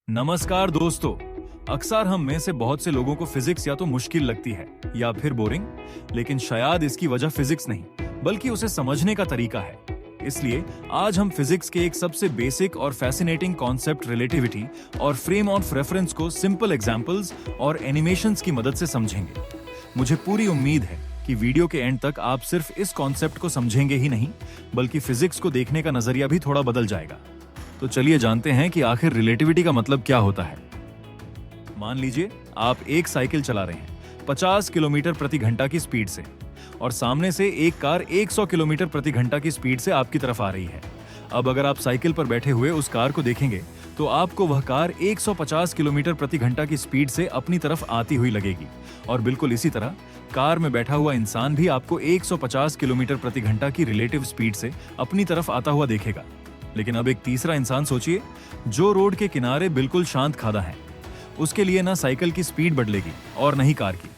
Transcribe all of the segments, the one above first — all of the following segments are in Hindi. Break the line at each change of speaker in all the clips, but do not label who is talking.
नमस्कार दोस्तों। अक्सर हम में से बहुत से लोगों को फिजिक्स या तो मुश्किल लगती है या फिर बोरिंग, लेकिन शायद इसकी वजह फिजिक्स नहीं बल्कि उसे समझने का तरीका है। इसलिए आज हम फिजिक्स के एक सबसे बेसिक और फैसिनेटिंग कॉन्सेप्ट रिलेटिविटी और फ्रेम ऑफ रेफरेंस को सिंपल एग्जांपल्स और एनिमेशंस की मदद से समझेंगे। मुझे पूरी उम्मीद है कि वीडियो के एंड तक आप सिर्फ इस कॉन्सेप्ट को समझेंगे ही नहीं बल्कि फिजिक्स को देखने का नजरिया भी थोड़ा बदल जाएगा। तो चलिए जानते हैं कि आखिर रिलेटिविटी का मतलब क्या होता है। मान लीजिए आप एक साइकिल चला रहे हैं 50 किलोमीटर प्रति घंटा की स्पीड से और सामने से एक कार 100 किलोमीटर प्रति घंटा की स्पीड से आपकी तरफ आ रही है। अब अगर आप साइकिल पर बैठे हुए उस कार को देखेंगे तो आपको वह कार 150 किलोमीटर प्रति घंटा की स्पीड से अपनी तरफ आती हुई लगेगी और बिल्कुल इसी तरह कार में बैठा हुआ इंसान भी आपको 150 किलोमीटर प्रति घंटा की रिलेटिव स्पीड से अपनी तरफ आता हुआ देखेगा। लेकिन अब एक तीसरा इंसान सोचिए जो रोड के किनारे बिल्कुल शांत खादा है। उसके लिए ना साइकिल की स्पीड बदलेगी और न ही कार की।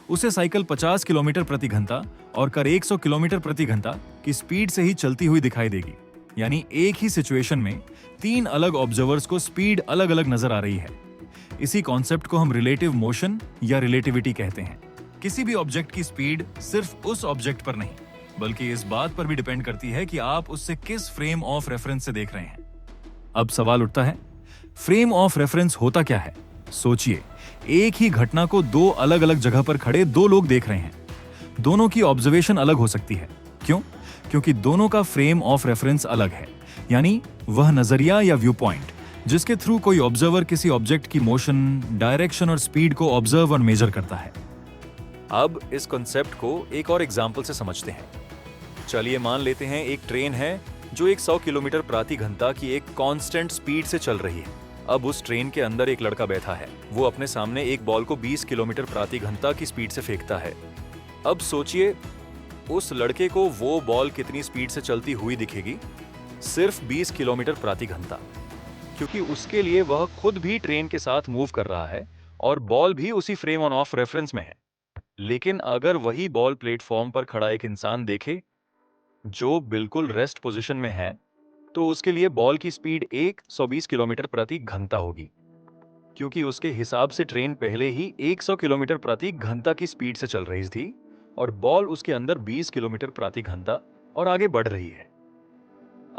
उसे साइकिल 50 किलोमीटर प्रति घंटा और कार 100 किलोमीटर प्रति घंटा की स्पीड से ही चलती हुई दिखाई देगी। यानी एक ही सिचुएशन में तीन अलग ऑब्जर्वर्स को स्पीड अलग अलग नजर आ रही है। इसी कॉन्सेप्ट को हम रिलेटिव मोशन या रिलेटिविटी कहते हैं। किसी भी ऑब्जेक्ट की स्पीड सिर्फ उस ऑब्जेक्ट पर नहीं बल्कि इस बात पर भी डिपेंड करती है कि आप उससे किस फ्रेम ऑफ रेफरेंस से देख रहे हैं। अब सवाल उठता है, फ्रेम ऑफ रेफरेंस होता क्या है? सोचिए, एक ही घटना को दो अलग अलग जगह पर खड़े दो लोग देख रहे हैं। दोनों की ऑब्जर्वेशन अलग हो सकती है। क्यों? क्योंकि दोनों का फ्रेम ऑफ रेफरेंस अलग है, यानी वह नजरिया या व्यू पॉइंट जिसके थ्रू कोई ऑब्जर्वर किसी ऑब्जेक्ट की मोशन, डायरेक्शन और स्पीड को ऑब्जर्व और मेजर करता है। अब इस कॉन्सेप्ट को एक और एग्जाम्पल से समझते हैं। चलिए मान लेते हैं एक ट्रेन है जो एक 100 किलोमीटर प्रति घंटा की एक कांस्टेंट स्पीड से चल रही है। अब उस ट्रेन के अंदर एक लड़का बैठा है। वो अपने सामने एक बॉल को 20 किलोमीटर प्रति घंटा की स्पीड से फेंकता है। अब सोचिए उस लड़के को वो बॉल कितनी स्पीड से चलती हुई दिखेगी? सिर्फ 20 किलोमीटर प्रति घंटा, क्योंकि उसके लिए वह खुद भी ट्रेन के साथ मूव कर रहा है और बॉल भी उसी फ्रेम ऑफ रेफरेंस में है। लेकिन अगर वही बॉल प्लेटफॉर्म पर खड़ा एक इंसान देखे जो बिल्कुल रेस्ट पोजीशन में है, तो उसके लिए बॉल की स्पीड 120 किलोमीटर प्रति घंटा होगी, क्योंकि उसके हिसाब से ट्रेन पहले ही 100 किलोमीटर प्रति घंटा की स्पीड से चल रही थी और बॉल उसके अंदर 20 किलोमीटर प्रति घंटा और आगे बढ़ रही है।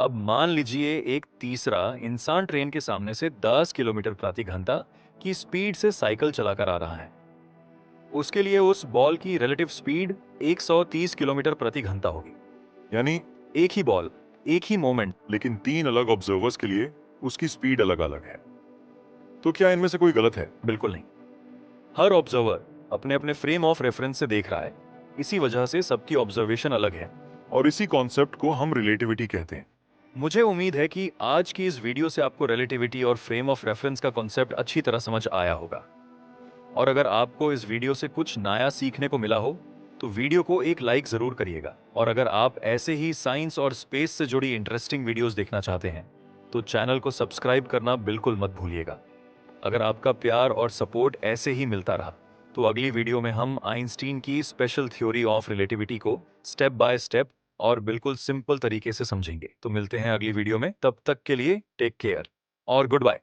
अब मान लीजिए एक तीसरा इंसान ट्रेन के सामने से 10 किलोमीटर प्रति घंटा की स्पीड से साइकिल चलाकर आ रहा है। उसके लिए उस बॉल की रिलेटिव स्पीड 130 किलोमीटर प्रति घंटा होगी। यानी एक ही बॉल, एक ही मोमेंट, लेकिन तीन अलग ऑब्जर्वर्स के लिए उसकी स्पीड अलग अलग है। तो क्या इनमें से कोई गलत है? बिल्कुल नहीं। हर ऑब्जर्वर अपने अपने फ्रेम ऑफ रेफरेंस से देख रहा है। इसी वजह से सबकी ऑब्जर्वेशन अलग है और इसी कॉन्सेप्ट को हम रिलेटिविटी कहते हैं। मुझे उम्मीद है कि आज की इस वीडियो से आपको रिलेटिविटी और फ्रेम ऑफ रेफरेंस का कॉन्सेप्ट अच्छी तरह समझ आया होगा। और अगर आपको इस वीडियो से कुछ नया सीखने को मिला हो तो वीडियो को एक लाइक जरूर करिएगा। और अगर आप ऐसे ही साइंस और स्पेस से जुड़ी इंटरेस्टिंग वीडियोस देखना चाहते हैं तो चैनल को सब्सक्राइब करना बिल्कुल मत भूलिएगा। अगर आपका प्यार और सपोर्ट ऐसे ही मिलता रहा तो अगली वीडियो में हम आइंस्टीन की स्पेशल थ्योरी ऑफ रिलेटिविटी को स्टेप बाय स्टेप और बिल्कुल सिंपल तरीके से समझेंगे। तो मिलते हैं अगली वीडियो में, तब तक के लिए टेक केयर और गुड बाय।